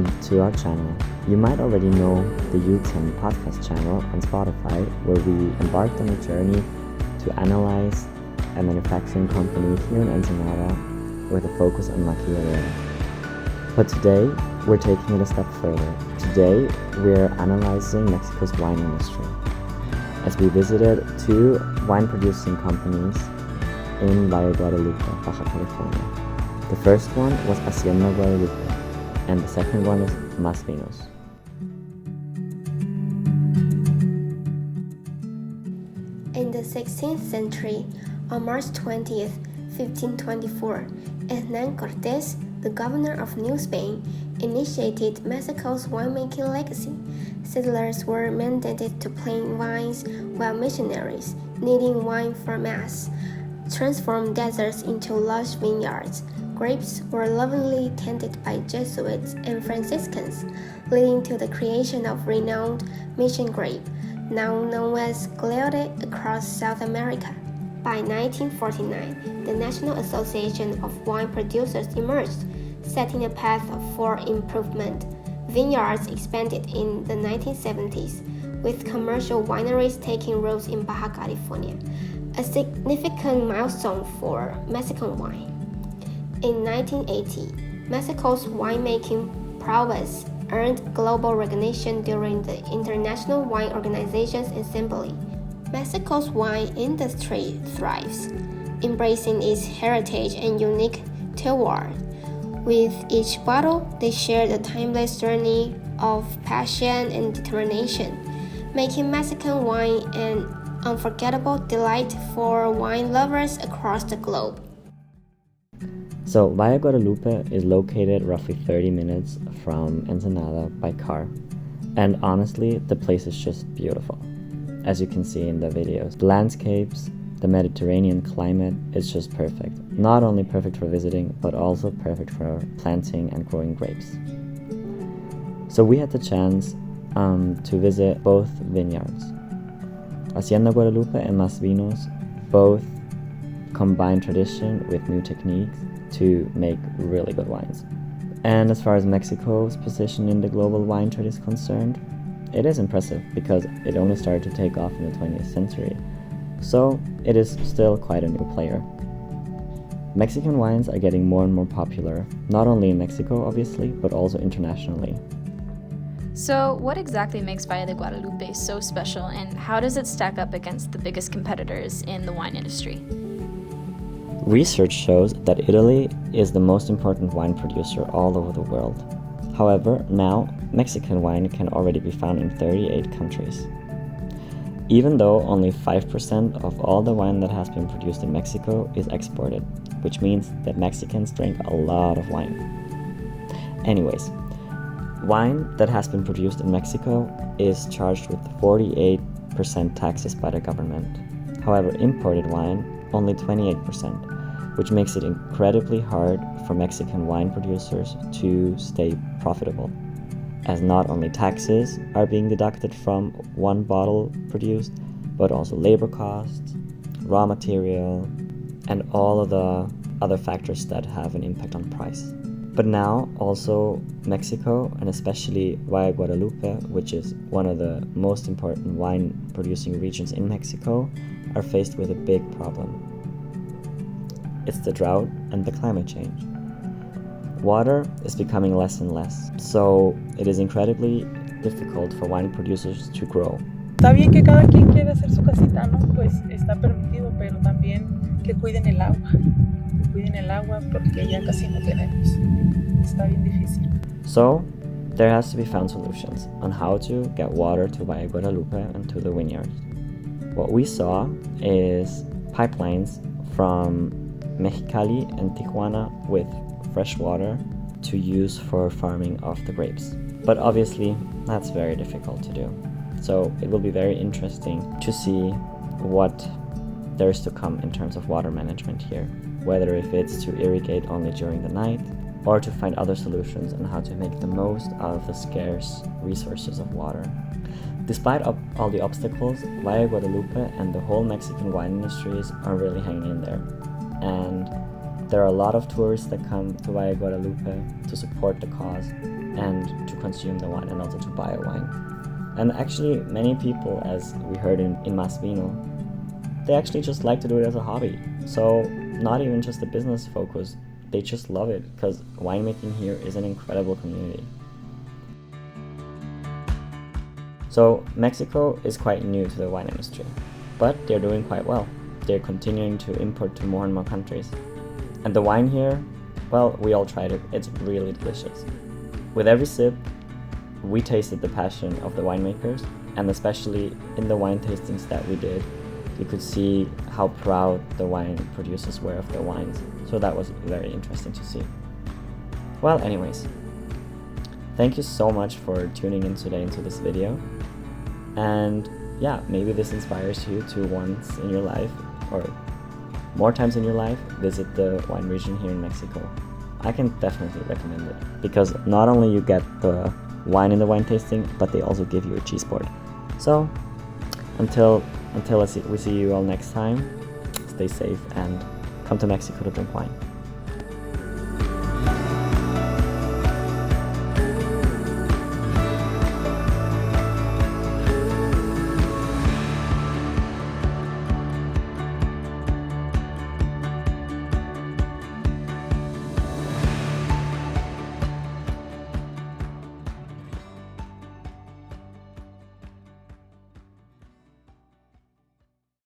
welcome to our channel. You might already know the UTAM podcast channel on Spotify, where we embarked on a journey to analyze a manufacturing company here in Ensenada with a focus on maquiladora. But today, we're taking it a step further. Today, we're analyzing Mexico's wine industry, as we visited two wine-producing companies in Valle de Guadalupe, Baja California. The first one was Hacienda Guadalupe, and the second one is Vinos. In the 16th century, on March 20th, 1524, Hernán Cortés, the governor of New Spain, initiated Mexico's winemaking legacy. Settlers were mandated to plant vines, while missionaries, needing wine for mass, transformed deserts into lush vineyards. Grapes were lovingly tended by Jesuits and Franciscans, leading to the creation of renowned mission grape, now known as Gleote, across South America. By 1949, the National Association of Wine Producers emerged, setting a path for improvement. Vineyards expanded in the 1970s, with commercial wineries taking root in Baja California, a significant milestone for Mexican wine. In 1980, Mexico's winemaking prowess earned global recognition during the International Wine Organization's Assembly. Mexico's wine industry thrives, embracing its heritage and unique terroir. With each bottle, they share the timeless journey of passion and determination, making Mexican wine an unforgettable delight for wine lovers across the globe. So, Valle de Guadalupe is located roughly 30 minutes from Ensenada by car. And honestly, the place is just beautiful, as you can see in the videos. The landscapes, the Mediterranean climate is just perfect. Not only perfect for visiting, but also perfect for planting and growing grapes. So we had the chance to visit both vineyards. Hacienda Guadalupe and Vinos both combine tradition with new techniques to make really good wines. And as far as Mexico's position in the global wine trade is concerned, it is impressive because it only started to take off in the 20th century. So it is still quite a new player. Mexican wines are getting more and more popular, not only in Mexico obviously, but also internationally. So what exactly makes Valle de Guadalupe so special, and how does it stack up against the biggest competitors in the wine industry? Research shows that Italy is the most important wine producer all over the world. However, now Mexican wine can already be found in 38 countries. Even though only 5% of all the wine that has been produced in Mexico is exported, which means that Mexicans drink a lot of wine. Anyways, wine that has been produced in Mexico is charged with 48% taxes by the government. However, imported wine, only 28%, which makes it incredibly hard for Mexican wine producers to stay profitable, as not only taxes are being deducted from one bottle produced, but also labor costs, raw material, and all of the other factors that have an impact on price. But now also Mexico, and especially Valle de Guadalupe, which is one of the most important wine producing regions in Mexico, are faced with a big problem. It's the drought and the climate change. Water is becoming less and less, so it is incredibly difficult for wine producers to grow. Está bien que cada quien quiera hacer su casita, ¿no? Pues está permitido, pero también que cuiden el agua. Que cuiden el agua porque ya casi no tenemos. Está bien difícil. So, there has to be found solutions on how to get water to Valle de Guadalupe and to the vineyards. What we saw is pipelines from Mexicali and Tijuana with fresh water to use for farming of the grapes. But obviously, that's very difficult to do. So it will be very interesting to see what there is to come in terms of water management here, whether if it's to irrigate only during the night or to find other solutions on how to make the most out of the scarce resources of water. Despite all the obstacles, Valle de Guadalupe and the whole Mexican wine industries are really hanging in there. And there are a lot of tourists that come to Valle de Guadalupe to support the cause. and to consume the wine and also to buy a wine. And actually, many people, as we heard in Más Vino, they actually just like to do it as a hobby. So not even just a business focus, they just love it because winemaking here is an incredible community. So Mexico is quite new to the wine industry, but they're doing quite well. They're continuing to import to more and more countries. And the wine here, well, we all tried it. It's really delicious. With every sip, we tasted the passion of the winemakers, and especially in the wine tastings that we did, you could see how proud the wine producers were of their wines. So that was very interesting to see. Well, anyways, thank you so much for tuning in today into this video. And yeah, maybe this inspires you to once in your life, or more times in your life, visit the wine region here in Mexico. I can definitely recommend it because not only you get the wine in the wine tasting, but they also give you a cheese board. So until we see you all next time, stay safe and come to Mexico to drink wine.